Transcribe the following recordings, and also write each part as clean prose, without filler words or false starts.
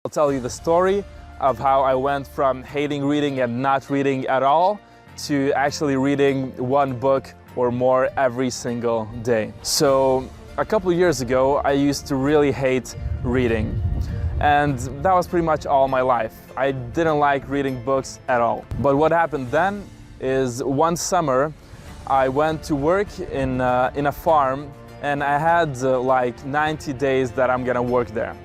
I'll tell you the story of how I went from hating reading and not reading at all to actually reading one book or more every single day. So a couple of years ago, I used to really hate reading. And that was pretty much all my life. I didn't like reading books at all. But what happened then is one summer, I went to work in a farm, and I had like 90 days that I'm gonna work there.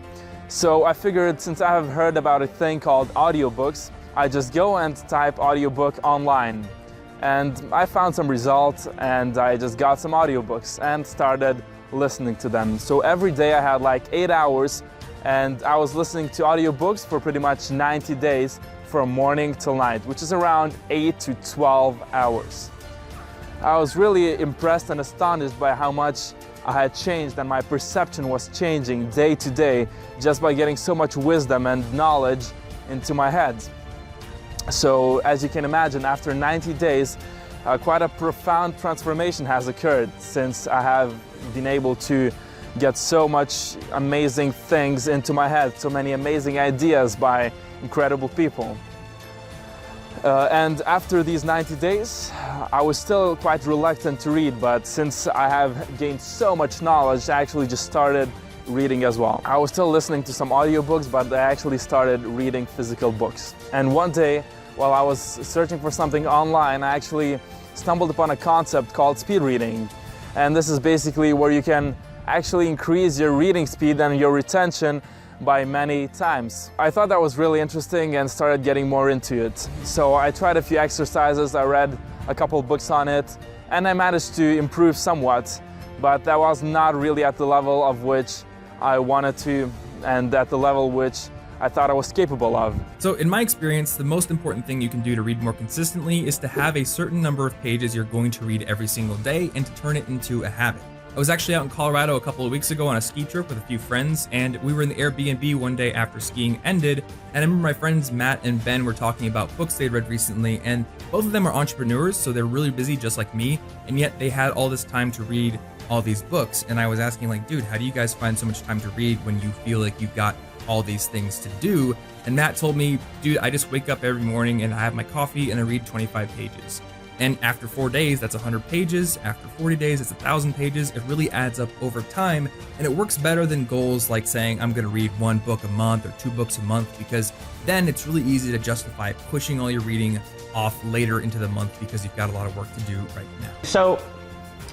So I figured, since I have heard about a thing called audiobooks, I just go and type audiobook online. And I found some results, and I just got some audiobooks and started listening to them. So every day I had like 8 hours, and I was listening to audiobooks for pretty much 90 days from morning till night, which is around 8 to 12 hours. I was really impressed and astonished by how much I had changed, and my perception was changing day to day just by getting so much wisdom and knowledge into my head. So as you can imagine, after 90 days, quite a profound transformation has occurred, since I have been able to get so much amazing things into my head, so many amazing ideas by incredible people. And after these 90 days, I was still quite reluctant to read, but since I have gained so much knowledge, I actually just started reading as well. I was still listening to some audiobooks, but I actually started reading physical books. And one day, while I was searching for something online, I actually stumbled upon a concept called speed reading. And this is basically where you can actually increase your reading speed and your retention by many times. I thought that was really interesting and started getting more into it. So I tried a few exercises, I read a couple books on it, and I managed to improve somewhat, but that was not really at the level of which I wanted to, and at the level which I thought I was capable of. So in my experience, the most important thing you can do to read more consistently is to have a certain number of pages you're going to read every single day and to turn it into a habit. I was actually out in Colorado a couple of weeks ago on a ski trip with a few friends, and we were in the Airbnb one day after skiing ended, and I remember my friends Matt and Ben were talking about books they'd read recently, and both of them are entrepreneurs, so they're really busy just like me, and yet they had all this time to read all these books. And I was asking, like, dude, how do you guys find so much time to read when you feel like you've got all these things to do? And Matt told me, dude, I just wake up every morning and I have my coffee and I read 25 pages. And after 4 days, that's 100 pages. After 40 days, it's 1,000 pages. It really adds up over time, and it works better than goals like saying I'm going to read 1 book a month or 2 books a month, because then it's really easy to justify pushing all your reading off later into the month because you've got a lot of work to do right now. So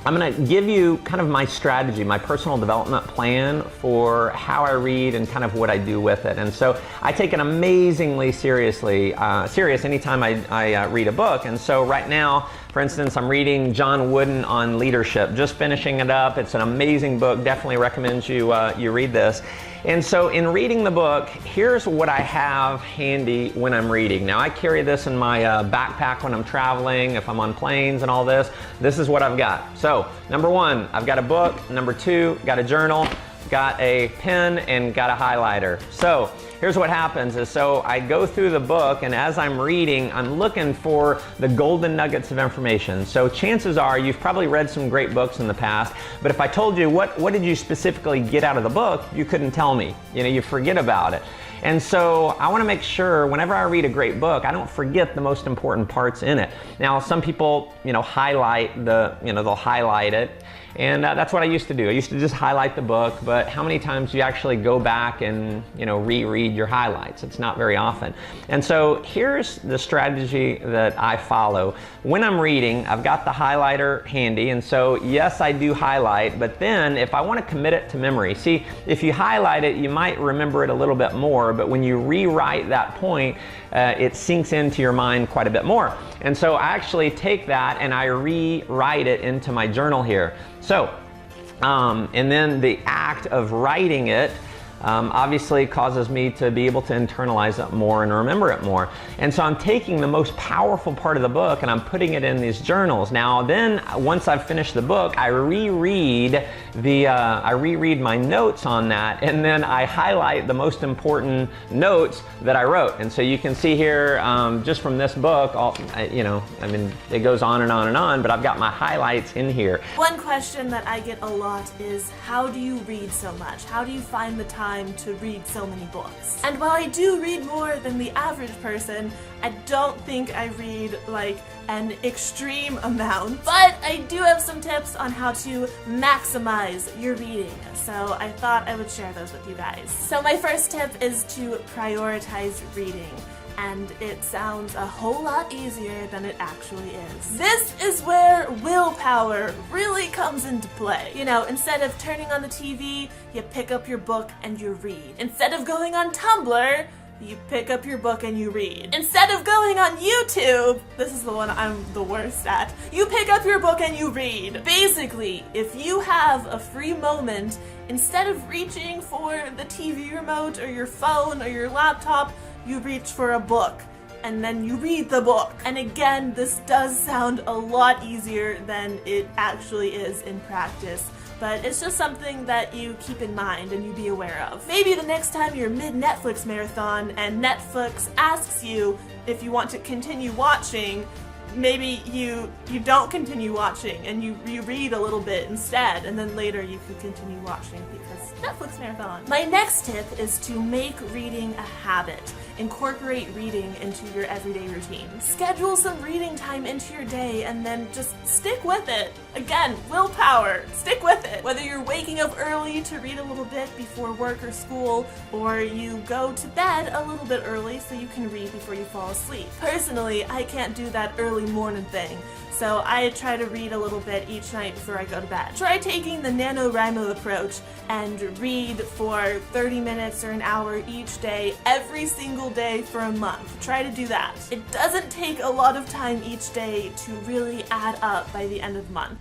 I'm going to give you kind of my strategy, my personal development plan for how I read and kind of what I do with it. And so I take it amazingly serious anytime I read a book. And so right now, for instance, I'm reading John Wooden on leadership, just finishing it up. It's an amazing book. Definitely recommend you read this. And so in reading the book, here's what I have handy when I'm reading. Now I carry this in my backpack when I'm traveling, if I'm on planes and all this. This is what I've got. So number 1, I've got a book. Number 2, got a journal, got a pen, and got a highlighter. So here's what happens is, so I go through the book, and as I'm reading, I'm looking for the golden nuggets of information. So chances are you've probably read some great books in the past, but if I told you what did you specifically get out of the book, you couldn't tell me. You know, you forget about it. And so I want to make sure whenever I read a great book, I don't forget the most important parts in it. Now, some people, they'll highlight it. And that's what I used to do. I used to just highlight the book, but how many times do you actually go back and reread your highlights? It's not very often. And so here's the strategy that I follow. When I'm reading, I've got the highlighter handy, and so yes, I do highlight, but then if I want to commit it to memory, see, if you highlight it, you might remember it a little bit more, but when you rewrite that point, it sinks into your mind quite a bit more. And so I actually take that and I rewrite it into my journal here. So, and then the act of writing it obviously causes me to be able to internalize it more and remember it more. And so I'm taking the most powerful part of the book and I'm putting it in these journals. Now then, once I've finished the book, I reread my notes on that, and then I highlight the most important notes that I wrote. And so you can see here, just from this book, it goes on and on and on, but I've got my highlights in here. One question that I get a lot is, how do you read so much? How do you find the time time to read so many books. And while I do read more than the average person, I don't think I read like an extreme amount, but I do have some tips on how to maximize your reading, so I thought I would share those with you guys. So my first tip is to prioritize reading. And it sounds a whole lot easier than it actually is. This is where willpower really comes into play. You know, instead of turning on the TV, you pick up your book and you read. Instead of going on Tumblr, you pick up your book and you read. Instead of going on YouTube, this is the one I'm the worst at, you pick up your book and you read. Basically, if you have a free moment, instead of reaching for the TV remote or your phone or your laptop, you reach for a book, and then you read the book. And again, this does sound a lot easier than it actually is in practice, but it's just something that you keep in mind and you be aware of. Maybe the next time you're mid-Netflix marathon and Netflix asks you if you want to continue watching, maybe you don't continue watching and you read a little bit instead, and then later you can continue watching because Netflix marathon. My next tip is to make reading a habit. Incorporate reading into your everyday routine. Schedule some reading time into your day and then just stick with it. Again, willpower, stick with it. Whether you're waking up early to read a little bit before work or school, or you go to bed a little bit early so you can read before you fall asleep. Personally, I can't do that early morning thing, so I try to read a little bit each night before I go to bed. Try taking the NaNoWriMo approach and read for 30 minutes or an hour each day, every single day for a month. Try to do that. It doesn't take a lot of time each day to really add up by the end of the month.